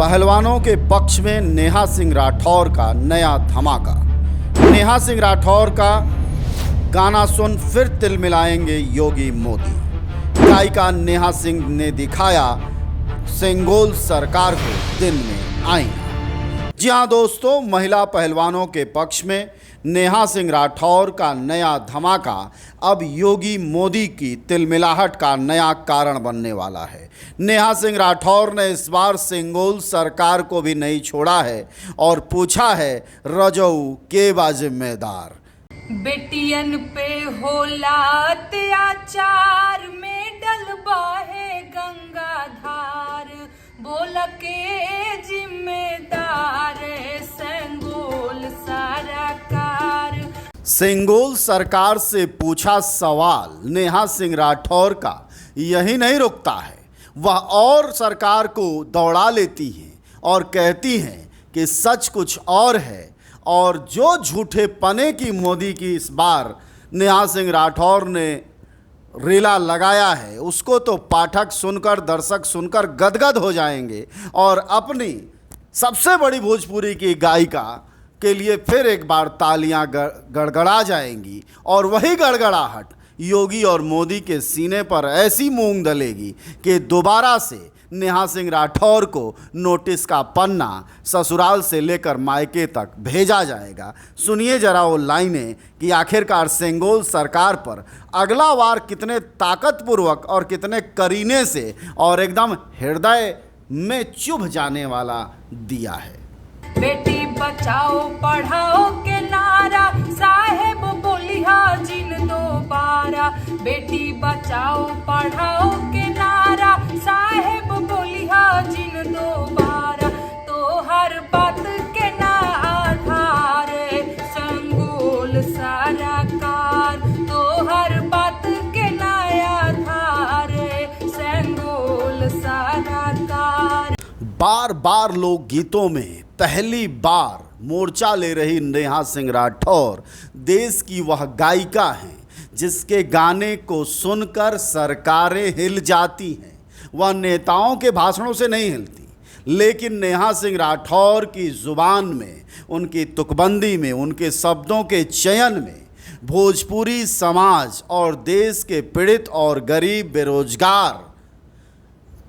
पहलवानों के पक्ष में नेहा सिंह राठौर का नया धमाका। नेहा सिंह राठौर का गाना सुन फिर तिलमिलाएंगे योगी मोदी। गायिका नेहा सिंह ने दिखाया सेंगोल सरकार को दिन में आईना। जी हाँ दोस्तों, महिला पहलवानों के पक्ष में नेहा सिंह राठौर का नया धमाका अब योगी मोदी की तिलमिलाहट का नया कारण बनने वाला है। नेहा सिंह राठौर ने इस बार सेंगोल सरकार को भी नहीं छोड़ा है और पूछा है, रजऊ के बा जिम्मेदार। बेटियन पे होला अत्याचार में डलबा है गंगाधार, बोल के जिम्मेदार सेंगोल सरकार। सेंगोल सरकार से पूछा सवाल नेहा सिंह राठौर का यही नहीं रुकता है, वह और सरकार को दौड़ा लेती हैं और कहती हैं कि सच कुछ और है और जो झूठे पने की मोदी की इस बार नेहा सिंह राठौर ने रेला लगाया है उसको तो पाठक सुनकर, दर्शक सुनकर गदगद हो जाएंगे और अपनी सबसे बड़ी भोजपुरी की गायिका के लिए फिर एक बार तालियां गड़गड़ा जाएंगी और वही गड़गड़ाहट योगी और मोदी के सीने पर ऐसी मूंग दलेगी कि दोबारा से नेहा सिंह राठौर को नोटिस का पन्ना ससुराल से लेकर मायके तक भेजा जाएगा। सुनिए जरा वो लाइनें कि आखिरकार सेंगोल सरकार पर अगला वार कितने ताकतपूर्वक और कितने करीने से और एकदम हृदय में चुभ जाने वाला दिया है। बेटी बचाओ पढ़ाओ के नारा साहेब बोलिया जिन दोबारा, बेटी बचाओ पढ़ाओ के नारा साहेब बोलिया जिन दोबारा, तो हर बात के ना आधार सेंगोल सरकार, तो हर बात के ना आधार सेंगोल सरकार। बार बार लोक गीतों में पहली बार मोर्चा ले रही नेहा सिंह राठौर देश की वह गायिका हैं जिसके गाने को सुनकर सरकारें हिल जाती हैं। वह नेताओं के भाषणों से नहीं हिलती, लेकिन नेहा सिंह राठौर की ज़ुबान में, उनकी तुकबंदी में, उनके शब्दों के चयन में भोजपुरी समाज और देश के पीड़ित और गरीब बेरोजगार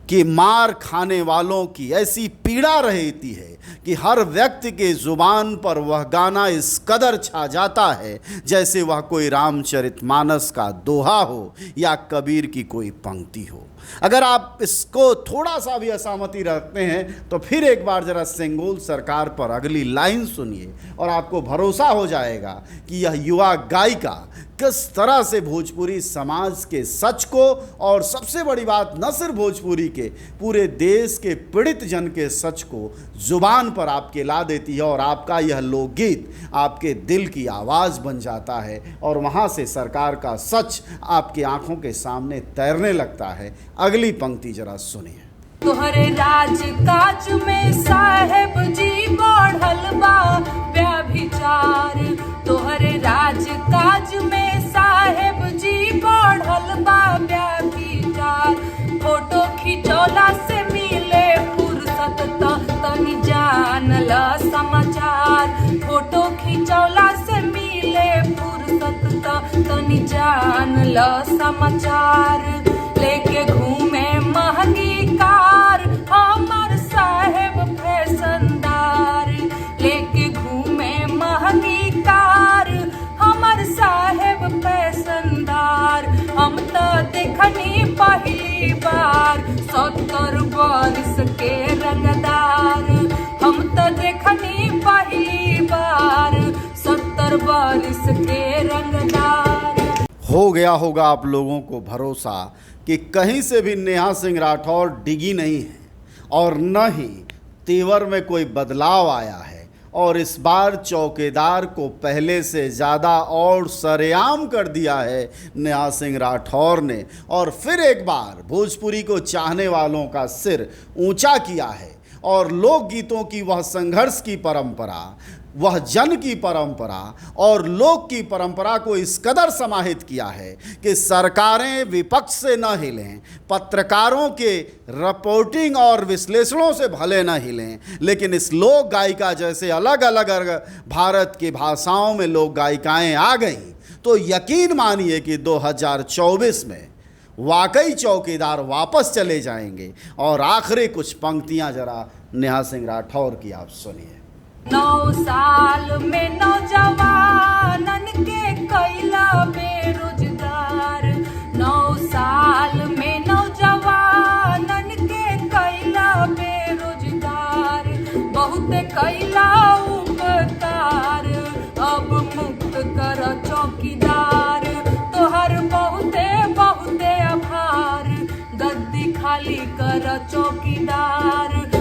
कि मार खाने वालों की ऐसी पीड़ा रहती है कि हर व्यक्ति के ज़ुबान पर वह गाना इस कदर छा जाता है जैसे वह कोई रामचरितमानस का दोहा हो या कबीर की कोई पंक्ति हो। अगर आप इसको थोड़ा सा भी असहमति रखते हैं तो फिर एक बार ज़रा सेंगोल सरकार पर अगली लाइन सुनिए और आपको भरोसा हो जाएगा कि यह युवा गायिका किस तरह से भोजपुरी समाज के सच को और सबसे बड़ी बात न सिर्फ भोजपुरी के, पूरे देश के पीड़ित जन के सच को ज़ुबान पर आपके ला देती है और आपका यह लोकगीत आपके दिल की आवाज़ बन जाता है और वहाँ से सरकार का सच आपकी आंखों के सामने तैरने लगता है। अगली पंक्ति जरा सुनिए। तोहरे राज काज में साहेब जी बढ़ल बा व्यभिचार, तोहरे राज काज में साहेब जी बढ़ल बा व्यभिचार, फोटो खिंचौला से मिले फुर्सत तनी जानल समाचार, फोटो खिंचौला से मिले फुर्सत तनी जानल समाचार, लेके घूमे महंगी कार हमार साहेब फैशनदार, लेके घूमे महंगी कार हमार साहेब फैशनदार, हम तो देखनी पहली बार 70 बरिस के रंगदार, हम तो देखनी पहली बार 70 बरिस के रंगदार। हो गया होगा आप लोगों को भरोसा कि कहीं से भी नेहा सिंह राठौर डिगी नहीं है और न ही तेवर में कोई बदलाव आया है और इस बार चौकीदार को पहले से ज़्यादा और सरेआम कर दिया है नेहा सिंह राठौर ने और फिर एक बार भोजपुरी को चाहने वालों का सिर ऊंचा किया है और लोकगीतों की वह संघर्ष की परंपरा, वह जन की परंपरा और लोक की परंपरा को इस कदर समाहित किया है कि सरकारें विपक्ष से न हिलें, पत्रकारों के रिपोर्टिंग और विश्लेषणों से भले न हिलें, लेकिन इस लोक गायिका जैसे अलग अलग भारत की भाषाओं में लोक गायिकाएं आ गईं, तो यकीन मानिए कि 2024 में वाकई चौकीदार वापस चले जाएंगे। और आखिरी कुछ पंक्तियां जरा नेहा सिंह राठौर की आप सुनिए। 9 साल में नौजवानन के कैला बेरोजगार, 9 साल में नौजवानन के कैला बेरोजगार, बहुत कैला उपकार, अब मुक्त कर चौकीदार, तोहर बहुते बहुते आभार, गद्दी खाली कर चौकीदार।